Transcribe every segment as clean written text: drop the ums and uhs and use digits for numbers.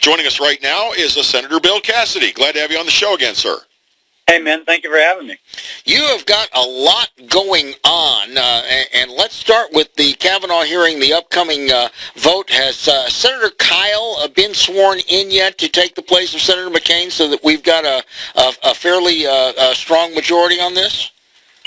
Joining us right now is Senator Bill Cassidy. Glad to have you on the show again, sir. Hey, man, thank you for having me. You have got a lot going on, and let's start with the Kavanaugh hearing, the upcoming vote. Has Senator Kyle been sworn in yet to take the place of Senator McCain so that we've got a fairly strong majority on this?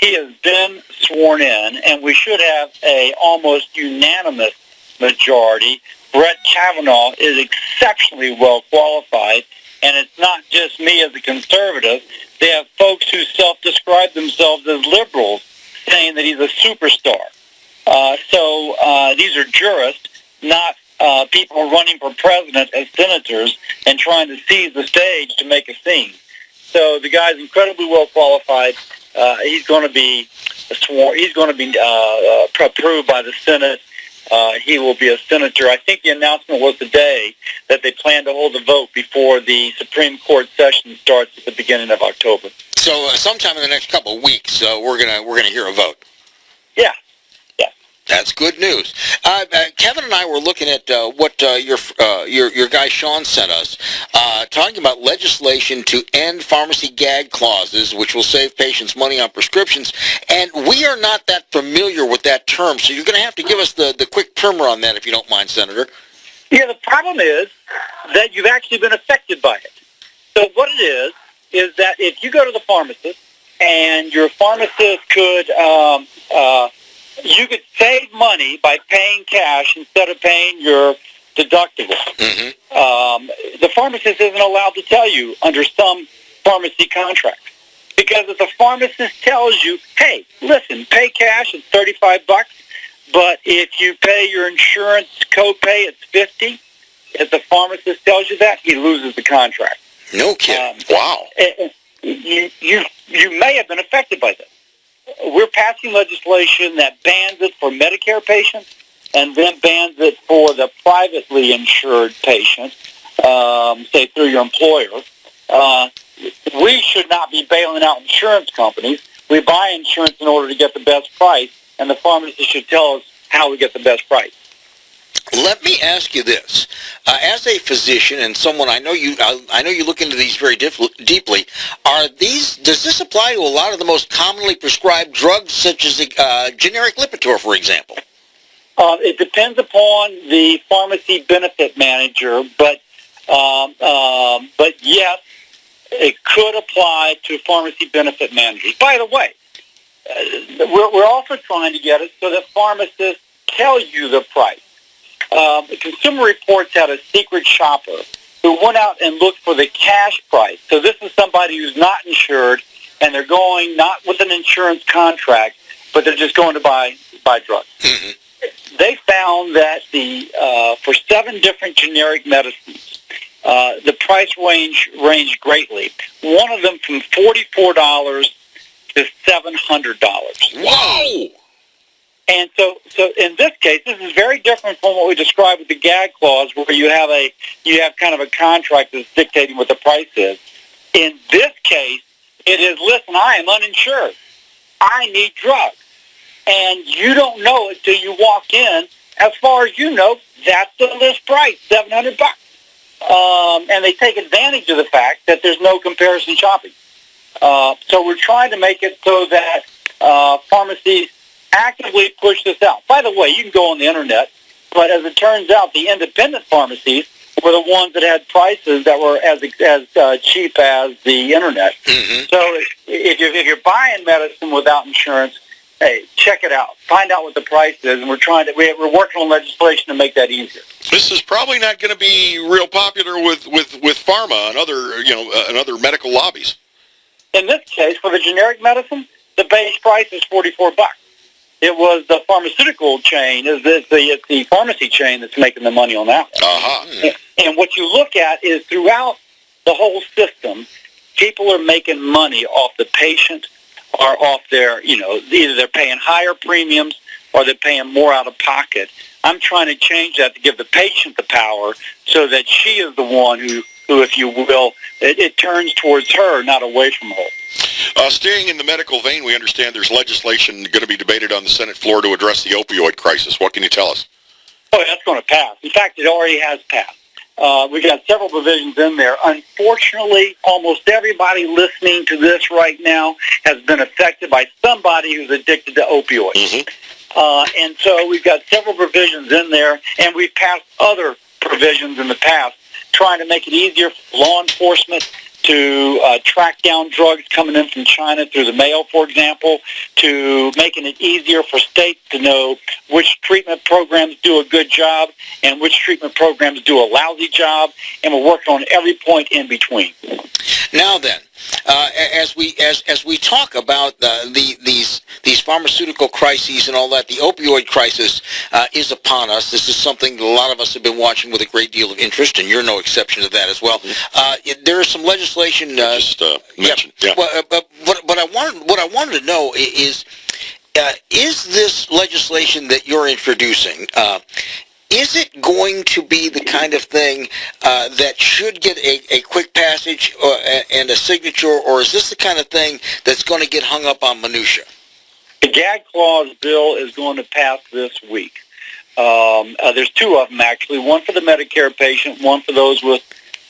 He has been sworn in, and we should have a almost unanimous majority. Brett Kavanaugh is exceptionally well qualified, and it's not just me as a conservative. They have folks who self-describe themselves as liberals saying that he's a superstar. So these are jurists, not people running for president as senators and trying to seize the stage to make a scene. So the guy's incredibly well qualified. He's going to be sworn. He's going to be approved by the Senate. He will be a senator. I think the announcement was today that they plan to hold a vote before the Supreme Court session starts at the beginning of October. So sometime in the next couple of weeks, we're gonna hear a vote. Yeah. That's good news. Kevin and I were looking at what your guy Sean sent us, talking about legislation to end pharmacy gag clauses, which will save patients money on prescriptions. And we are not that familiar with that term, so you're going to have to give us the quick primer on that, if you don't mind, Senator. Yeah, the problem is that you've actually been affected by it. So what it is that if you go to the pharmacist and your pharmacist could you could save money by paying cash instead of paying your deductible. Mm-hmm. The pharmacist isn't allowed to tell you under some pharmacy contracts. Because if the pharmacist tells you, hey, listen, pay cash, it's $35, but if you pay your insurance copay, it's $50. If the pharmacist tells you that, he loses the contract. No kidding. Wow. You may have been affected by this. We're passing legislation that bans it for Medicare patients and then bans it for the privately insured patients, say through your employer. We should not be bailing out insurance companies. We buy insurance in order to get the best price, and the pharmacist should tell us how we get the best price. Let me ask you this: as a physician and someone I know you look into these very deeply. Does this apply to a lot of the most commonly prescribed drugs, such as generic Lipitor, for example? It depends upon the pharmacy benefit manager, but yes, it could apply to pharmacy benefit managers. By the way, we're also trying to get it so that pharmacists tell you the price. The Consumer Reports had a secret shopper who went out and looked for the cash price. So this is somebody who's not insured, and they're going not with an insurance contract, but they're just going to buy drugs. Mm-hmm. They found that for 7 different generic medicines, the price ranged greatly. One of them from $44 to $700. Whoa! And so in this case, this is very different from what we described with the gag clause, where you have kind of a contract that's dictating what the price is. In this case, it is, listen, I am uninsured. I need drugs. And you don't know it till you walk in. As far as you know, that's the list price, $700. And they take advantage of the fact that there's no comparison shopping. So we're trying to make it so that pharmacies actively push this out. By the way, you can go on the internet, but as it turns out, the independent pharmacies were the ones that had prices that were as cheap as the internet. Mm-hmm. So if you're buying medicine without insurance, hey, check it out. Find out what the price is, and we're working on legislation to make that easier. This is probably not going to be real popular with pharma and other medical lobbies. In this case, for the generic medicine, the base price is $44. It was the pharmaceutical chain, it's the pharmacy chain that's making the money on that one. Uh-huh. And what you look at is throughout the whole system, people are making money off the patient or off their, either they're paying higher premiums or they're paying more out of pocket. I'm trying to change that to give the patient the power so that she is the one who if you will, it turns towards her, not away from her. Staying in the medical vein, we understand there's legislation going to be debated on the Senate floor to address the opioid crisis. What can you tell us? Oh, that's going to pass. In fact, it already has passed. We got several provisions in there. Unfortunately, almost everybody listening to this right now has been affected by somebody who's addicted to opioids. Mm-hmm. And so we've got several provisions in there, and we've passed other provisions in the past trying to make it easier for law enforcement to track down drugs coming in from China through the mail, for example, to making it easier for states to know which treatment programs do a good job and which treatment programs do a lousy job, and we're working on every point in between. Now then, as we talk about these pharmaceutical crises and all that, the opioid crisis is upon us. This is something that a lot of us have been watching with a great deal of interest, and you're no exception to that as well. There is some legislation. Mentioned. Yeah. But what I wanted to know is this legislation that you're introducing? Is it going to be the kind of thing that should get a quick passage and a signature, or is this the kind of thing that's going to get hung up on minutia? The gag clause bill is going to pass this week. There's two of them, actually, one for the Medicare patient, one for those with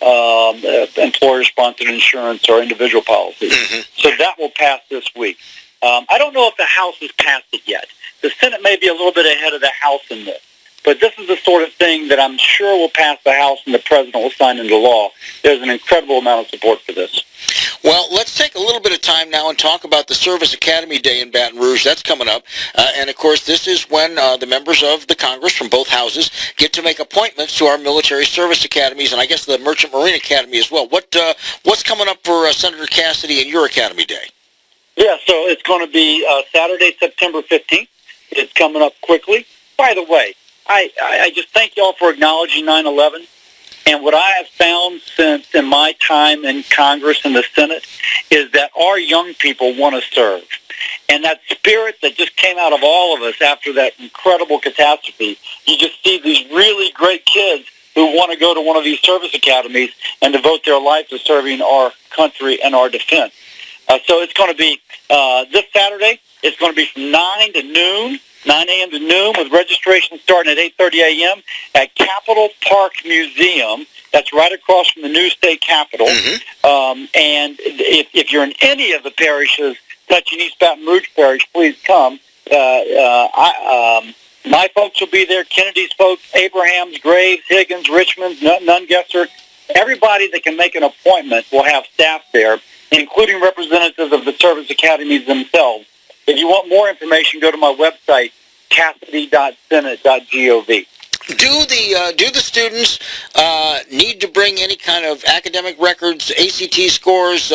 employer-sponsored insurance or individual policies. Mm-hmm. So that will pass this week. I don't know if the House has passed it yet. The Senate may be a little bit ahead of the House in this. But this is the sort of thing that I'm sure will pass the House and the President will sign into law. There's an incredible amount of support for this. Well, let's take a little bit of time now and talk about the Service Academy Day in Baton Rouge. That's coming up. And, of course, this is when the members of the Congress from both houses get to make appointments to our military service academies, and I guess the Merchant Marine Academy as well. What's coming up for Senator Cassidy and your Academy Day? Yeah, so it's going to be Saturday, September 15th. It's coming up quickly. By the way, I just thank you all for acknowledging 9/11. And what I have found since in my time in Congress and the Senate is that our young people want to serve. And that spirit that just came out of all of us after that incredible catastrophe, you just see these really great kids who want to go to one of these service academies and devote their life to serving our country and our defense. So it's going to be this Saturday. It's going to be from 9 to noon. 9 a.m. to noon, with registration starting at 8:30 a.m. at Capitol Park Museum. That's right across from the new state capitol. Mm-hmm. And if you're in any of the parishes touching East Baton Rouge Parish, please come. My folks will be there, Kennedy's folks, Abraham's, Graves, Higgins, Richmond's, Nungesser. Everybody that can make an appointment will have staff there, including representatives of the service academies themselves. If you want more information, go to my website, cassidy.senate.gov. Do the students need to bring any kind of academic records, ACT scores,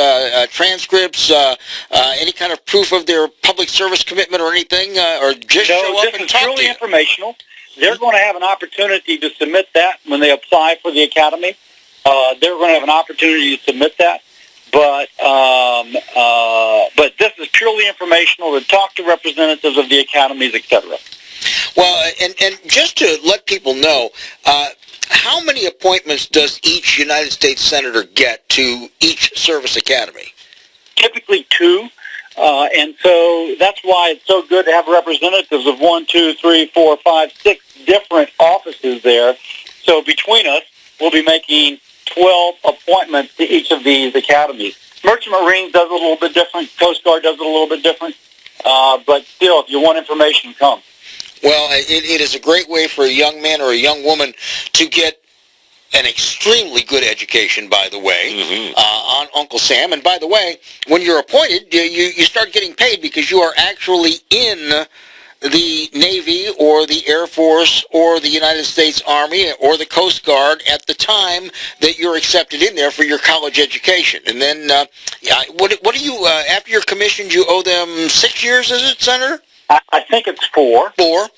transcripts, any kind of proof of their public service commitment or anything, or just show up and talk to you? No, this is purely informational. They're going to have an opportunity to submit that when they apply for the academy. They're going to have an opportunity to submit that. But this is purely informational, to talk to representatives of the academies, etc. Well, and just to let people know, how many appointments does each United States Senator get to each service academy? Typically 2. And so that's why it's so good to have representatives of 1, 2, 3, 4, 5, 6 different offices there. So between us, we'll be making 12 appointments to each of these academies. Merchant Marine does it a little bit different. Coast Guard does it a little bit different. But still, if you want information, come. Well, it is a great way for a young man or a young woman to get an extremely good education, by the way, on Uncle Sam. And by the way, when you're appointed, you start getting paid because you are actually in the Navy or the Air Force or the United States Army or the Coast Guard at the time that you're accepted in there for your college education. And then, what do you, after you're commissioned, you owe them 6 years, is it, Senator? I think it's 4. 4.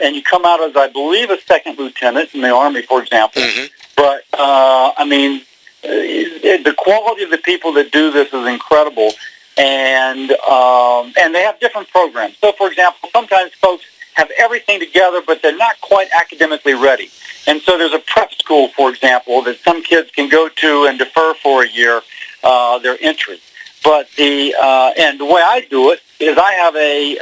And you come out as, I believe, a second lieutenant in the Army, for example. Mm-hmm. But, I mean, the quality of the people that do this is incredible. And they have different programs. So, for example, sometimes folks have everything together, but they're not quite academically ready. And so there's a prep school, for example, that some kids can go to and defer for a year their entry. But and the way I do it is I have a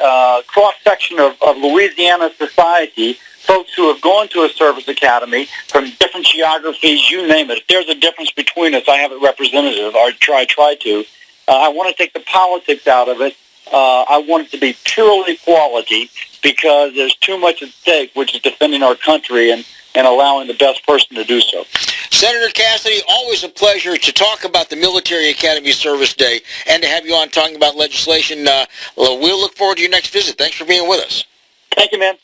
cross-section of Louisiana society folks who have gone to a service academy from different geographies, you name it. If there's a difference between us, I have it representative, or try to. I want to take the politics out of it. I want it to be purely quality, because there's too much at stake, which is defending our country and allowing the best person to do so. Senator Cassidy, always a pleasure to talk about the Military Academy Service Day and to have you on talking about legislation. We'll look forward to your next visit. Thanks for being with us. Thank you, man.